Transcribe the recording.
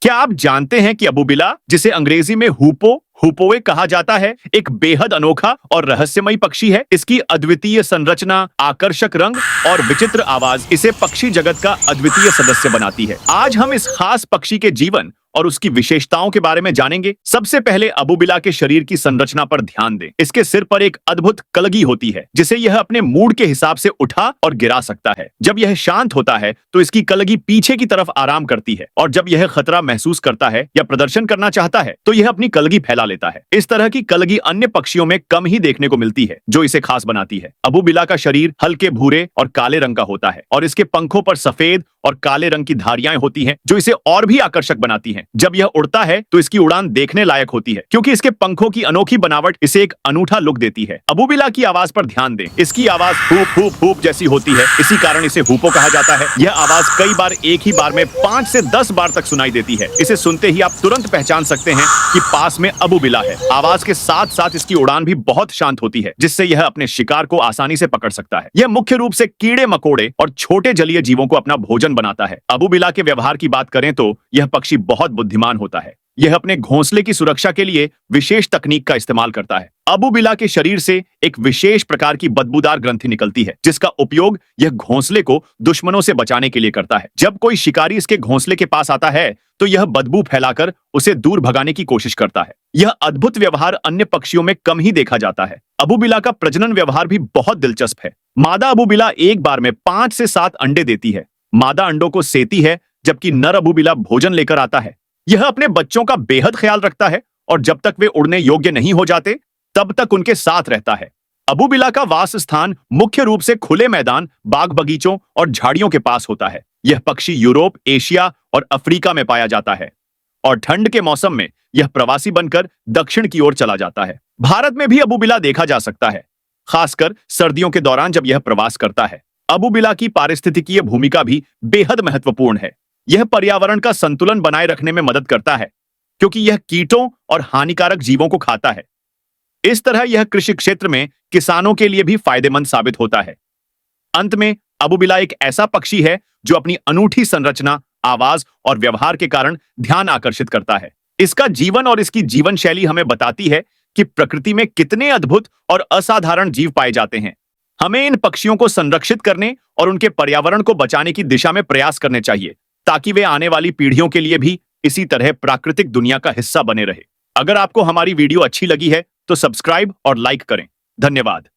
क्या आप जानते हैं कि अबूबिला, जिसे अंग्रेजी में हुपोए कहा जाता है, एक बेहद अनोखा और रहस्यमयी पक्षी है। इसकी अद्वितीय संरचना, आकर्षक रंग और विचित्र आवाज इसे पक्षी जगत का अद्वितीय सदस्य बनाती है। आज हम इस खास पक्षी के जीवन और उसकी विशेषताओं के बारे में जानेंगे। सबसे पहले अबूबिला के शरीर की संरचना पर ध्यान दें। इसके सिर पर एक अद्भुत कलगी होती है, जिसे यह अपने मूड के हिसाब से उठा और गिरा सकता है। जब यह शांत होता है तो इसकी कलगी पीछे की तरफ आराम करती है, और जब यह खतरा महसूस करता है या प्रदर्शन करना चाहता है तो यह अपनी कलगी फैला लेता है। इस तरह की कलगी अन्य पक्षियों में कम ही देखने को मिलती है, जो इसे खास बनाती है। अबूबिला का शरीर हल्के भूरे और काले रंग का होता है, और इसके पंखों पर सफेद और काले रंग की धारियां होती हैं, जो इसे और भी आकर्षक बनाती हैं। जब यह उड़ता है तो इसकी उड़ान देखने लायक होती है, क्योंकि इसके पंखों की अनोखी बनावट इसे एक अनूठा लुक देती है। अबूबिला की आवाज पर ध्यान दें। इसकी आवाज हुप हुप हुप जैसी होती है, इसी कारण इसे हुपो कहा जाता है। यह आवाज कई बार एक ही बार में 5 से 10 बार तक सुनाई देती है। इसे सुनते ही आप तुरंत पहचान सकते हैं कि पास में अबूबिला है। आवाज के साथ साथ इसकी उड़ान भी बहुत शांत होती है, जिससे यह अपने शिकार को आसानी से पकड़ सकता है। यह मुख्य रूप से कीड़े मकोड़े और छोटे जलीय जीवों को अपना भोजन बनाता है। अबूबिला के व्यवहार की बात करें तो यह पक्षी बहुत बुद्धिमान होता है। यह अपने घोंसले की सुरक्षा के लिए विशेष तकनीक का इस्तेमाल करता है। अबूबिला के शरीर से एक विशेष प्रकार की बदबूदार ग्रंथि निकलती है, जिसका उपयोग यह घोंसले को दुश्मनों से बचाने के लिए करता है। जब कोई शिकारी इसके घोंसले के पास आता है तो यह बदबू फैलाकर उसे दूर भगाने की कोशिश करता है। यह अद्भुत व्यवहार अन्य पक्षियों में कम ही देखा जाता है। अबूबिला का प्रजनन व्यवहार भी बहुत दिलचस्प है। मादा अबूबिला एक बार में 5 से 7 अंडे देती है। मादा अंडों को सेती है, जबकि नर अबूबिला भोजन लेकर आता है। यह अपने बच्चों का बेहद ख्याल रखता है, और जब तक वे उड़ने योग्य नहीं हो जाते तब तक उनके साथ रहता है। अबूबिला का वास स्थान मुख्य रूप से खुले मैदान, बाग बगीचों और झाड़ियों के पास होता है। यह पक्षी यूरोप, एशिया और अफ्रीका में पाया जाता है, और ठंड के मौसम में यह प्रवासी बनकर दक्षिण की ओर चला जाता है। भारत में भी अबूबिला देखा जा सकता है, खासकर सर्दियों के दौरान जब यह प्रवास करता है। अबूबिला की पारिस्थितिकीय भूमिका भी बेहद महत्वपूर्ण है। यह पर्यावरण का संतुलन बनाए रखने में मदद करता है, क्योंकि यह कीटों और हानिकारक जीवों को खाता है। इस तरह यह कृषि क्षेत्र में किसानों के लिए भी फायदेमंद साबित होता है। अंत में, अबूबिला एक ऐसा पक्षी है जो अपनी अनूठी संरचना, आवाज और व्यवहार के कारण ध्यान आकर्षित करता है। इसका जीवन और इसकी जीवन शैली हमें बताती है कि प्रकृति में कितने अद्भुत और असाधारण जीव पाए जाते हैं। हमें इन पक्षियों को संरक्षित करने और उनके पर्यावरण को बचाने की दिशा में प्रयास करने चाहिए, ताकि वे आने वाली पीढ़ियों के लिए भी इसी तरह प्राकृतिक दुनिया का हिस्सा बने रहे। अगर आपको हमारी वीडियो अच्छी लगी है तो सब्सक्राइब और लाइक करें। धन्यवाद।